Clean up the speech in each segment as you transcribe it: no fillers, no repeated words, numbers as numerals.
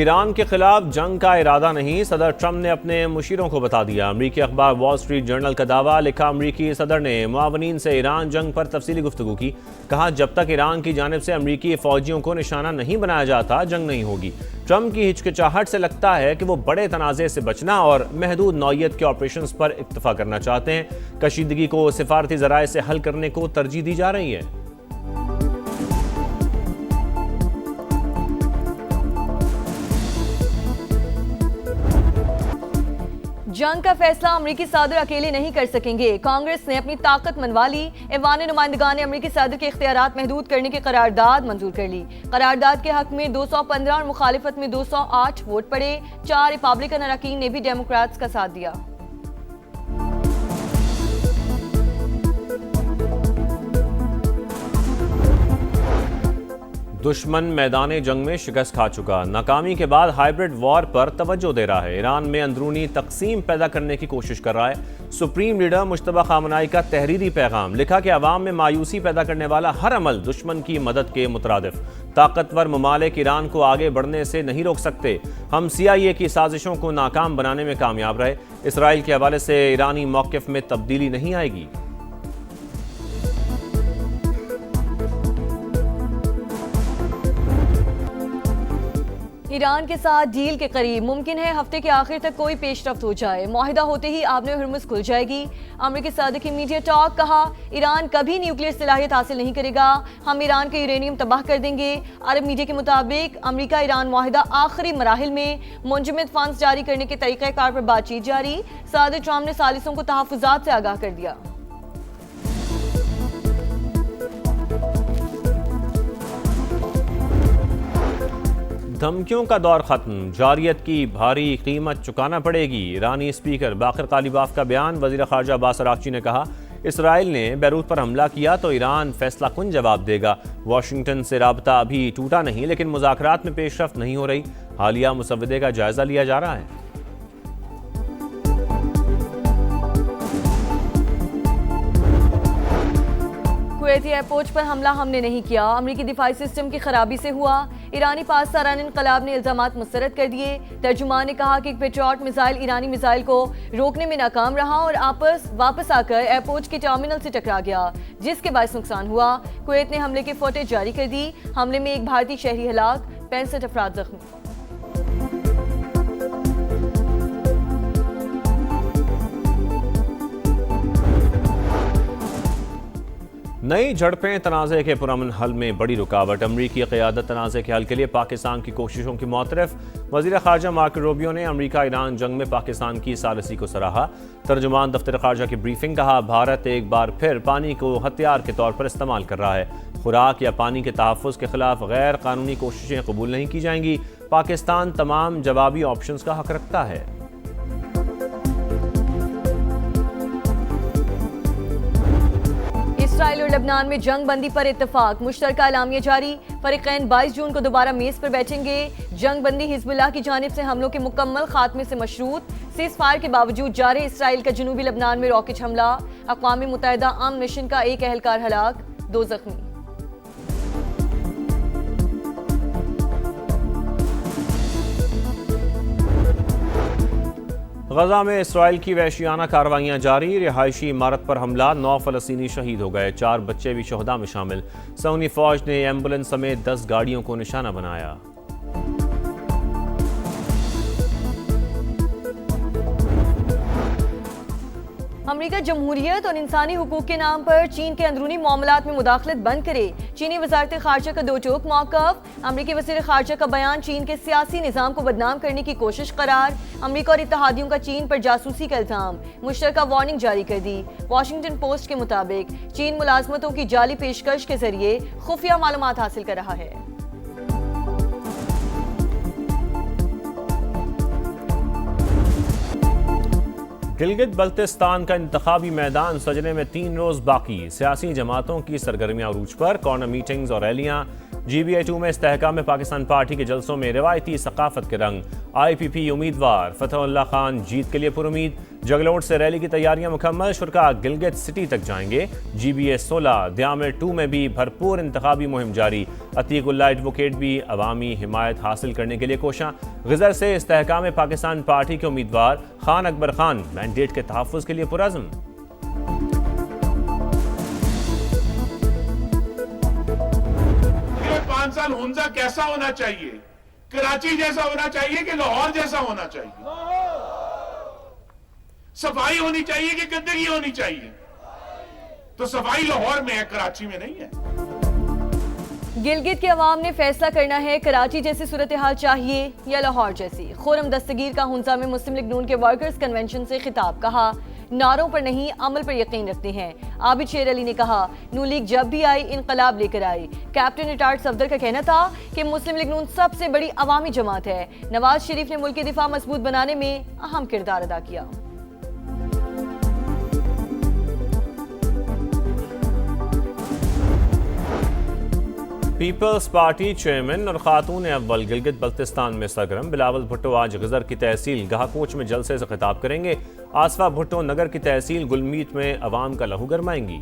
Iran के खिलाफ जंग का इरादा नहीं, सदर ट्रंप ने अपने मुशीरों को बता दिया। अमरीकी अखबार वॉल स्ट्रीट जर्नल का दावा, लिखा अमरीकी सदर ने मुआवनीन से ईरान जंग पर तफसीली गुफ्तगू की। कहा जब तक ईरान की जानिब से अमरीकी फौजियों को निशाना नहीं बनाया जाता जंग नहीं होगी। ट्रंप की हिचकिचाहट से लगता है कि वो बड़े तनाज़े से बचना और महदूद नौयत के ऑपरेशन पर इक्तफा करना चाहते हैं। कशीदगी को सिफारती ज़राए से हल करने को तरजीह दी जा रही है। जंग का फैसला अमरीकी सदर अकेले नहीं कर सकेंगे। कांग्रेस ने अपनी ताकत मनवा ली। ऐवान नुमाइंदगान ने अमरीकी सदर के इख्तियारात महदूद करने की करारदाद मंजूर कर ली। करारदाद के हक में 215 और मुखालिफत में 208 वोट पड़े। 4 रिपब्लिकन अरकान ने भी डेमोक्रेट्स का साथ दिया। दुश्मन मैदान जंग में शिकस्त खा चुका, नाकामी के बाद हाइब्रिड वॉर पर तवज्जो दे रहा है। ईरान में अंदरूनी तकसीम पैदा करने की कोशिश कर रहा है। सुप्रीम लीडर मुश्तबा खामनाई का तहरीरी पैगाम, लिखा कि अवाम में मायूसी पैदा करने वाला हर अमल दुश्मन की मदद के मुतरादिफ। ताकतवर ममालिक ईरान को आगे बढ़ने से नहीं रोक सकते। हम CIA की साजिशों को नाकाम बनाने में कामयाब रहे। इसराइल के हवाले से ईरानी मौक़िफ़ में तब्दीली नहीं आएगी। ईरान के साथ डील के करीब, मुमकिन है हफ्ते के आखिर तक कोई पेशरफ्त हो जाए। मुआहिदा होते ही आबने हुर्मुज़ खुल जाएगी। अमरीकी सदर की मीडिया टॉक, कहा ईरान कभी न्यूक्लियर सलाहियत हासिल नहीं करेगा, हम ईरान के यूरेनियम तबाह कर देंगे। अरब मीडिया के मुताबिक अमरीका ईरान मुआहिदा आखिरी मराहिल में मुंजमद फंड्स जारी करने के तरीक़ाकार पर बातचीत जारी। सदर ट्रंप ने सालिसों को तहफ़्फ़ुज़ात से आगाह कर दिया। धमकियों का दौर खत्म, जारियत की भारी कीमत चुकाना पड़ेगी। ईरानी स्पीकर बाकर कालिबाफ का बयान, वज़ीर ख़ारजा अब्बास अराग़ची ने कहा इसराइल ने बैरूत पर हमला किया तो ईरान फैसला कुन जवाब देगा। वाशिंगटन से राबता अभी टूटा नहीं, लेकिन मुज़ाकरात में पेशरफ्त नहीं हो रही। हालिया मुसव्वदे का जायजा लिया जा रहा है। कुवैती एयरपोर्ट पर हमला हमने नहीं किया, अमरीकी दिफाई सिस्टम की खराबी से हुआ। ईरानी पासदारान इनकलाब ने इल्जामात मुस्तरद कर दिए। तर्जुमान ने कहा कि एक पेट्रियट मिसाइल ईरानी मिसाइल को रोकने में नाकाम रहा और वापस आकर एयरपोर्ट के टर्मिनल से टकरा गया, जिसके बायस नुकसान हुआ। कुवैत ने हमले की फुटेज जारी कर दी। हमले में एक भारतीय शहरी हलाक, 65 अफराद जख्मी। नई झड़पें तनाज़े के पुरअमन हल में बड़ी रुकावट। अमरीकी क़यादत तनाज़े के हल के लिए पाकिस्तान की कोशिशों की मुतरफ। वज़ीर ख़ारजा मार्को रूबियो ने अमरीका ईरान जंग में पाकिस्तान की सालिसी को सराहा। तर्जुमान दफ्तर ख़ारजा की ब्रीफिंग, कहा भारत एक बार फिर पानी को हथियार के तौर पर इस्तेमाल कर रहा है। खुराक या पानी के तहफ़्फ़ुज़ के खिलाफ गैर कानूनी कोशिशें कबूल नहीं की जाएंगी। पाकिस्तान तमाम जवाबी ऑप्शंस का हक रखता है। इसराइल और लबनान में जंग बंदी पर इत्तफाक, मुश्तरका एलामिया जारी। फरीक़ैन 22 जून को दोबारा मेज़ पर बैठेंगे। जंग बंदी हिज़्बुल्लाह की जानिब से हमलों के मुकम्मल खात्मे से मशरूत। सीज़ फायर के बावजूद जारी इसराइल का जनूबी लबनान में रॉकेट हमला। अक़वाम मुत्तहिदा अमन मिशन का एक एहलकार हलाक, 2 जख्मी। गजा में इसराइल की वहशियाना कार्रवाइयाँ जारी। रिहायशी इमारत पर हमला, 9 फ़लस्तीनी शहीद हो गए, 4 बच्चे भी शहदा में शामिल। सऊदी फौज ने एम्बुलेंस समेत 10 गाड़ियों को निशाना बनाया। अमरीका जमहूरियत और इंसानी हुकूक के नाम पर चीन के अंदरूनी मामलात में मुदाखलत बंद करे। चीनी वज़ारत ख़ारजा का दो टोक मौक़िफ़। अमरीकी वज़ीर ख़ारजा का बयान, चीन के सियासी निज़ाम को बदनाम करने की कोशिश करार। अमरीका और इत्तहादियों का चीन पर जासूसी का इल्ज़ाम, मुश्तरका वार्निंग जारी कर दी। वाशिंगटन पोस्ट के मुताबिक चीन मुलाजमतों की जाली पेशकश के जरिए खुफिया मालूमात हासिल कर रहा है। गिलगित बल्तिस्तान का इंतखाबी मैदान सजने में 3 रोज बाकी। सियासी जमातों की सरगर्मियां अरूज पर, कॉर्नर मीटिंग्स और रैलियां। GBA2 में इस्तेहकाम में पाकिस्तान पार्टी के जलसों में रिवायती सकाफत के रंग। IPP उम्मीदवार फतहुल्लाह खान जीत के लिए पुरुमीद। जगलोट से रैली की तैयारियां मुकम्मल, शुरका गिलगित सिटी तक जाएंगे। GBA 16 द्यामिर 2 में भी भरपूर इंतखाबी मुहिम जारी। अतीकुल्लाह एडवोकेट भी अवामी हिमायत हासिल करने के लिए कोशां। ग़ज़र से इस्तेहकाम पाकिस्तान पार्टी के उम्मीदवार खान अकबर खान मैंडेट के तहफ़्फ़ुज़ के लिए पुरज़्म। 5 साल हुंजा कैसा होना चाहिए? कराची जैसा होना चाहिए कि लाहौर जैसा होना चाहिए? सफाई होनी चाहिए कि गंदगी होनी चाहिए? तो सफाई लाहौर में है, कराची में नहीं है। गिलगित के अवाम ने फैसला करना है, कराची जैसी सूरत हाल चाहिए या लाहौर जैसी। खुर्रम दस्तगीर का हुंजा में मुस्लिम लीग नून के वर्कर्स कन्वेंशन से खिताब, कहा नारों पर नहीं अमल पर यकीन रखते हैं। आबिद शेर अली ने कहा नून लीग जब भी आई इनकलाब लेकर आई। कैप्टन रिटायर्ड सफदर का कहना था कि मुस्लिम लीग नून सबसे बड़ी अवामी जमात है। नवाज शरीफ ने मुल्क की दिफा मजबूत बनाने में अहम किरदार अदा किया। पीपल्स पार्टी चेयरमैन और खातून अव्वल गिलगित बल्तिस्तान में सरगर्म। बिलावल भुट्टो आज ग़ज़र की तहसील गहाकोच में जलसे से खिताब करेंगे। आसफा भुट्टो नगर की तहसील गुलमीत में अवाम का लहू गरमाएंगी।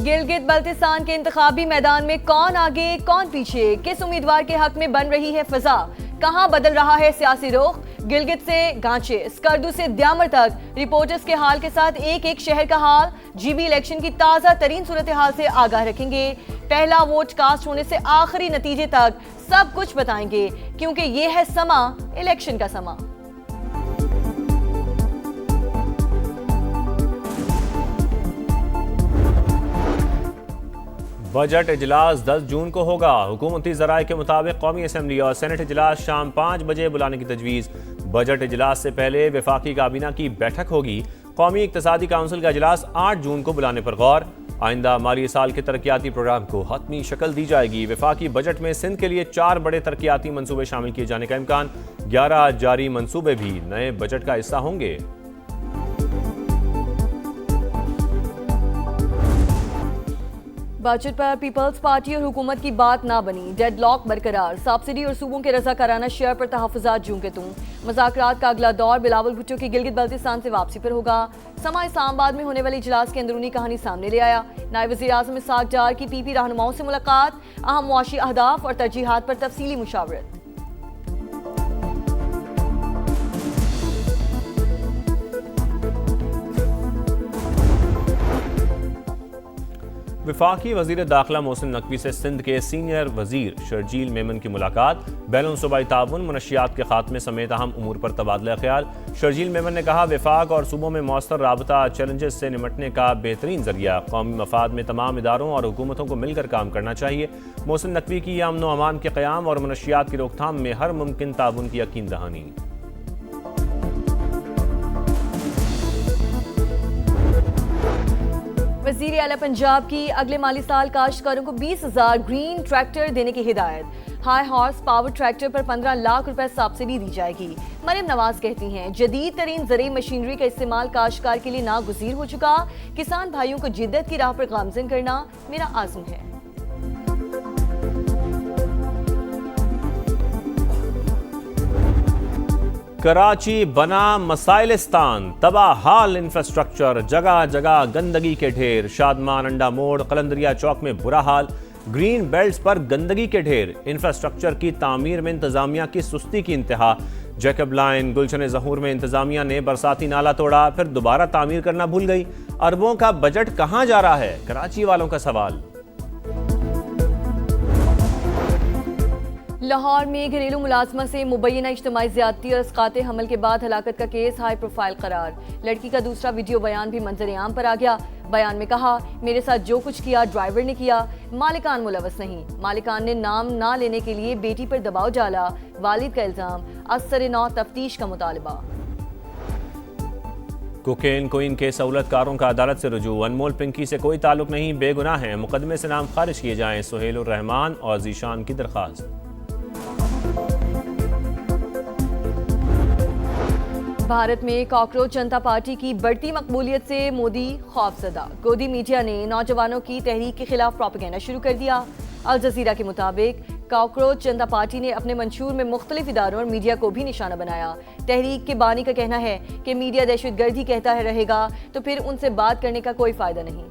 गिलगित बल्तिस्तान के इंतखाबी मैदान में कौन आगे कौन पीछे, किस उम्मीदवार के हक में बन रही है फिजा, कहां बदल रहा है सियासी रुख। गिलगित से गांचे, स्कर्दू से द्यामर तक रिपोर्टर्स के हाल के साथ एक एक शहर का हाल, GB इलेक्शन की ताज़ा तरीन सूरत हाल से आगाह रखेंगे। पहला वोट कास्ट होने से आखिरी नतीजे तक सब कुछ बताएंगे, क्योंकि ये है समा इलेक्शन का समा। बजट इजलास 10 जून को होगा। हुकूमती ज़राए के मुताबिक कौमी असम्बली और सेनेट इजलास शाम 5 बजे बुलाने की तजवीज़। बजट इजलास से पहले वफाकी काबीना की बैठक होगी। कौमी इक्तसादी काउंसिल का इजलास 8 जून को बुलाने पर गौर। आइंदा माली साल के तरक्याती प्रोग्राम को हतमी शक्ल दी जाएगी। वफाकी बजट में सिंध के लिए 4 बड़े तरक्याती मनसूबे शामिल किए जाने का इम्कान। 11 जारी मनसूबे भी नए बजट का हिस्सा होंगे। बजट पर पीपल्स पार्टी और हुकूमत की बात ना बनी, डेडलॉक बरकरार। सब्सिडी और सूबों के रजाकाराना शेयर पर तहफ़्फ़ुज़ात जूं के तुं। मुज़ाकरात का अगला दौर बिलावल भुट्टो की गिलगित बल्तिस्तान से वापसी पर होगा। समा इस्लामाबाद में होने वाले इजलास की अंदरूनी कहानी सामने ले आया। नायब वज़ीर आज़म इसहाक़ डार की PP रहनुमाओं से मुलाकात, अहम मुआशी अहदाफ और तरजीहात पर तफसीली मुशावरत। वफाकी वज़ीर दाखिला मोहसिन नकवी से सिंध के सीनियर वज़ीर शर्जील मेमन की मुलाकात। बैनुल सूबाई ताउन, मनशियात के खात्मे समेत अहम उमूर पर तबादला ख्याल। शर्जील मेमन ने कहा वफाक और सूबों में मौसर राबता चैलेंजेस से निमटने का बेहतरीन जरिया। कौमी मफाद में तमाम इदारों और हुकूमतों को मिलकर काम करना चाहिए। मोहसिन नकवी की अमन व अमान के क़याम और मनशियात की रोकथाम में हर मुमकिन ताउन की यकीन दहानी। वज़ीर आला पंजाब की अगले माली साल काश्तकारों को 20,000 ग्रीन ट्रैक्टर देने की हिदायत। हाई हॉर्स पावर ट्रैक्टर पर 15 लाख रुपए सब्सिडी दी जाएगी। मरियम नवाज कहती हैं जदीद तरीन ज़रूरी मशीनरी का इस्तेमाल काश्तकार के लिए नागुज़ीर हो चुका। किसान भाइयों को जिद्दत की राह पर गामज़न करना मेरा आज़म है। कराची बना मसाइलिस्तान, तबाहाल इंफ्रास्ट्रक्चर, जगह जगह गंदगी के ढेर। शादमान, अंडा मोड़, कलंदरिया चौक में बुरा हाल। ग्रीन बेल्ट्स पर गंदगी के ढेर। इंफ्रास्ट्रक्चर की तामीर में इंतजामिया की सुस्ती की इंतहा। जैकब लाइन, गुलशन ज़हूर में इंतजामिया ने बरसाती नाला तोड़ा, फिर दोबारा तामीर करना भूल गई। अरबों का बजट कहाँ जा रहा है, कराची वालों का सवाल। लाहौर में घरेलू मुलाजमा से मुबैना इज्तिमाई ज़्यादती और अस्कात हमल के बाद हलाकत का केस हाई प्रोफाइल करार। लड़की का दूसरा वीडियो बयान भी मंजर आम पर आ गया। बयान में कहा मेरे साथ जो कुछ किया ड्राइवर ने किया, मालिकान मुलवस नहीं। मालिकान ने नाम ना लेने के लिए बेटी पर दबाव डाला। वालिद का इल्जाम, असर नौ तफ्तीश का मुतालबा। कोकेन कोइन के सहूलतकारों का अदालत से रुजू। अनमोल पिंकी से कोई ताल्लुक नहीं, बेगुनाह हैं। मुकदमे से नाम खारिज किए जाएं। सुहेल रहमान और जीशान की दरख्वास्त। भारत में कॉकरोच जनता पार्टी की बढ़ती मकबूलियत से मोदी खौफजदा। गोदी मीडिया ने नौजवानों की तहरीक के खिलाफ प्रोपेगेंडा शुरू कर दिया। अल जजीरा के मुताबिक कॉकरोच जनता पार्टी ने अपने मंशूर में मुख्तलिफ इदारों और मीडिया को भी निशाना बनाया। तहरीक के बानी का कहना है कि मीडिया दहशतगर्दी कहता है रहेगा तो फिर उनसे बात करने का कोई फायदा नहीं।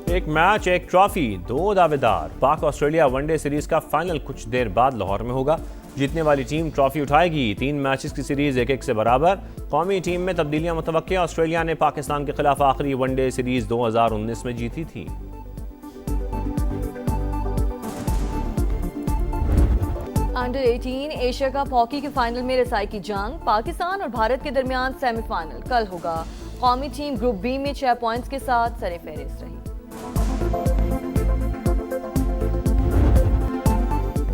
एक मैच एक ट्रॉफी, दो दावेदार। पाक ऑस्ट्रेलिया वनडे सीरीज का फाइनल कुछ देर बाद लाहौर में होगा। जीतने वाली टीम ट्रॉफी उठाएगी। 3 मैचेस की सीरीज 1-1 से बराबर। कौमी टीम में तब्दीलियां मुतवक्के। ऑस्ट्रेलिया ने पाकिस्तान के खिलाफ आखिरी वनडे सीरीज 2019 में जीती थी। अंडर 18 एशिया कप हॉकी के फाइनल में रसाई की जंग। पाकिस्तान और भारत के दरमियान सेमीफाइनल कल होगा। कौमी टीम ग्रुप बी में 6 पॉइंट्स के साथ सरे-फहरिस्त रही।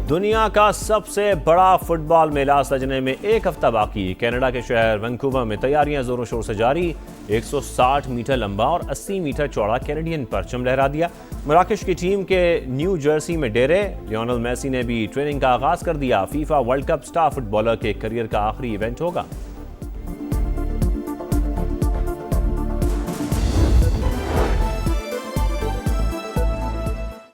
दुनिया का सबसे बड़ा फुटबॉल मेला सजने में 1 हफ्ता बाकी। कनाडा के शहर वैंकूवर में तैयारियां जोरों शोर से जारी। 160 मीटर लंबा और 80 मीटर चौड़ा कैनेडियन परचम लहरा दिया। मराकश की टीम के न्यू जर्सी में डेरे। लियोनेल मेसी ने भी ट्रेनिंग का आगाज कर दिया। FIFA world cup star footballer के करियर का आखिरी इवेंट होगा।